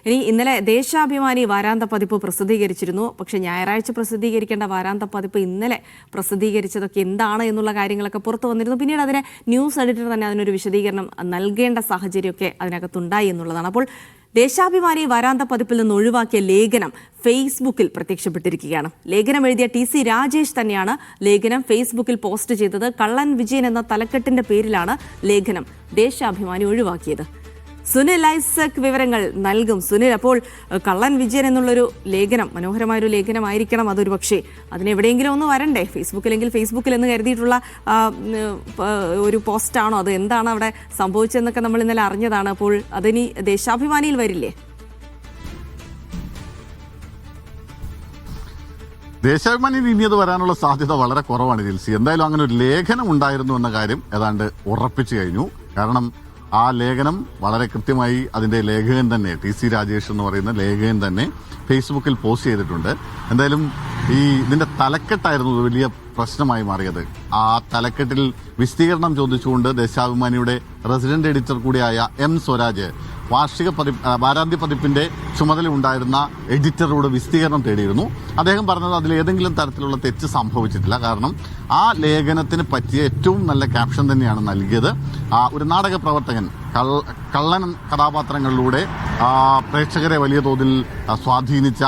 ഇനി ഇന്നലെ ദേശാഭിമാനി വാരാന്ത പതിപ്പ് പ്രസിദ്ധീകരിച്ചിരുന്നു. പക്ഷേ ഞായറാഴ്ച പ്രസിദ്ധീകരിക്കേണ്ട വാരാന്ത പതിപ്പ് ഇന്നലെ പ്രസിദ്ധീകരിച്ചതൊക്കെ എന്താണ് എന്നുള്ള കാര്യങ്ങളൊക്കെ പുറത്തു വന്നിരുന്നു. പിന്നീട് അതിനെ ന്യൂസ് എഡിറ്റർ തന്നെ അതിനൊരു വിശദീകരണം നൽകേണ്ട സാഹചര്യമൊക്കെ അതിനകത്തുണ്ടായി എന്നുള്ളതാണ്. അപ്പോൾ ദേശാഭിമാനി വാരാന്ത പതിപ്പിൽ നിന്ന് ഒഴിവാക്കിയ ലേഖനം ഫേസ്ബുക്കിൽ പ്രത്യക്ഷപ്പെട്ടിരിക്കുകയാണ്. ലേഖനം എഴുതിയ TC രാജേഷ് തന്നെയാണ് ലേഖനം ഫേസ്ബുക്കിൽ പോസ്റ്റ് ചെയ്തത്. കള്ളൻ വിജയൻ എന്ന തലക്കെട്ടിന്റെ പേരിലാണ് ലേഖനം ദേശാഭിമാനി ഒഴിവാക്കിയത്. സുനിൽ ഐസക് വിവരങ്ങൾ നൽകും. സുനിൽ, അപ്പോൾ കള്ളൻ വിജയൻ എന്നുള്ളൊരു ലേഖനം മനോഹരമായൊരു ലേഖനമായിരിക്കണം അതൊരു പക്ഷേ അതിനെവിടെയെങ്കിലും ഒന്ന് വരണ്ടേ? ഫേസ്ബുക്കിലെങ്കിൽ ഫേസ്ബുക്കിൽ എന്ന് കരുതിയിട്ടുള്ള ഒരു പോസ്റ്റാണോ അത്? എന്താണ് അവിടെ സംഭവിച്ചതെന്നൊക്കെ നമ്മൾ ഇന്നലെ അറിഞ്ഞതാണ്. അപ്പോൾ അതിനി ദേശാഭിമാനിയിൽ വരില്ലേ? ദേശാഭിമാനിയിൽ ഇനി അത് വരാനുള്ള സാധ്യത വളരെ കുറവാണ് ജിൽസി. എന്തായാലും അങ്ങനെ ഒരു ലേഖനം ഉണ്ടായിരുന്നു എന്ന കാര്യം ഏതാണ്ട് ഉറപ്പിച്ചു കഴിഞ്ഞു. കാരണം ആ ലേഖനം വളരെ കൃത്യമായി അതിന്റെ ലേഖകൻ തന്നെ TC രാജേഷ് എന്ന് പറയുന്ന ലേഖകൻ തന്നെ ഫേസ്ബുക്കിൽ പോസ്റ്റ് ചെയ്തിട്ടുണ്ട്. എന്തായാലും ഇതിന്റെ തലക്കെട്ടായിരുന്നു വലിയ പ്രശ്നമായി മാറിയത്. ആ തലക്കെട്ടിൽ വിശദീകരണം ചോദിച്ചുകൊണ്ട് ദേശാഭിമാനിയുടെ റെസിഡന്റ് എഡിറ്റർ കൂടിയായ M സ്വരാജ് വാരാന്ത്യ പതിപ്പിന്റെ ചുമതല ഉണ്ടായിരുന്ന എഡിറ്ററോട് വിശദീകരണം തേടിയിരുന്നു. അദ്ദേഹം പറഞ്ഞത് അതിൽ ഏതെങ്കിലും തരത്തിലുള്ള തെറ്റ് സംഭവിച്ചിട്ടില്ല. കാരണം ആ ലേഖനത്തിന് പറ്റിയ ഏറ്റവും നല്ല ക്യാപ്ഷൻ തന്നെയാണ് നൽകിയത്. ഒരു നാടക പ്രവർത്തകൻ കള്ളൻ കഥാപാത്രങ്ങളിലൂടെ പ്രേക്ഷകരെ വലിയ തോതിൽ സ്വാധീനിച്ച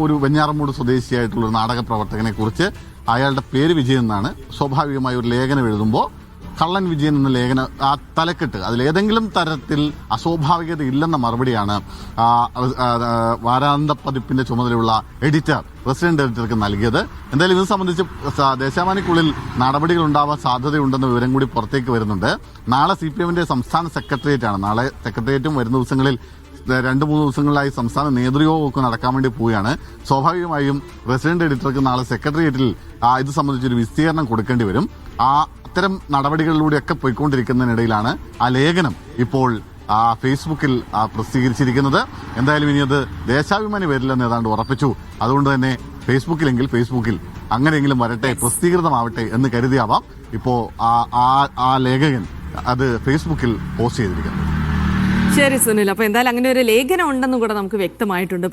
ഒരു വെഞ്ഞാറമൂട് സ്വദേശിയായിട്ടുള്ള ഒരു നാടക പ്രവർത്തകനെ കുറിച്ച് അയാളുടെ പേര് വിജയൻ എന്നാണ്. സ്വാഭാവികമായി ഒരു ലേഖനം എഴുതുമ്പോൾ കള്ളൻ വിജയൻ എന്ന ലേഖന ആ തലക്കെട്ട് അതിലേതെങ്കിലും തരത്തിൽ അസ്വാഭാവികത ഇല്ലെന്ന മറുപടിയാണ് വാരാന്ത പതിപ്പിന്റെ ചുമതലയുള്ള റെസിഡന്റ് എഡിറ്റർക്ക് നൽകിയത്. എന്തായാലും ഇത് സംബന്ധിച്ച് ദേശാഭിമാനിക്കുള്ളിൽ നടപടികൾ ഉണ്ടാവാൻ സാധ്യതയുണ്ടെന്ന വിവരം കൂടി പുറത്തേക്ക് വരുന്നുണ്ട്. നാളെ CPMന്റെ സംസ്ഥാന സെക്രട്ടേറിയറ്റാണ്. നാളെ സെക്രട്ടേറിയറ്റും വരുന്ന ദിവസങ്ങളിൽ 2-3 ദിവസങ്ങളിലായി സംസ്ഥാന നേതൃയോഗമൊക്കെ നടക്കാൻ വേണ്ടി പോവുകയാണ്. സ്വാഭാവികമായും റെസിഡന്റ് എഡിറ്റർക്ക് നാളെ സെക്രട്ടേറിയറ്റിൽ ഇത് സംബന്ധിച്ചൊരു വിശദീകരണം കൊടുക്കേണ്ടി വരും. അത്തരം നടപടികളിലൂടെയൊക്കെ പോയിക്കൊണ്ടിരിക്കുന്നതിനിടയിലാണ് ആ ലേഖനം ഇപ്പോൾ ഫേസ്ബുക്കിൽ പ്രസിദ്ധീകരിച്ചിരിക്കുന്നത്. എന്തായാലും ഇനി അത് ദേശാഭിമാനി വരില്ലെന്ന് ഏതാണ്ട് ഉറപ്പിച്ചു. അതുകൊണ്ട് തന്നെ ഫേസ്ബുക്കിലെങ്കിൽ ഫേസ്ബുക്കിൽ അങ്ങനെയെങ്കിലും വരട്ടെ, പ്രസിദ്ധീകൃതമാവട്ടെ എന്ന് കരുതിയാവാം ഇപ്പോ ആ ലേഖകൻ അത് ഫേസ്ബുക്കിൽ പോസ്റ്റ് ചെയ്തിരിക്കുന്നത്. ശരി സുനിൽ, അപ്പൊ എന്തായാലും അങ്ങനെ ഒരു ലേഖനം ഉണ്ടെന്നും കൂടെ നമുക്ക് വ്യക്തമായിട്ടുണ്ട്.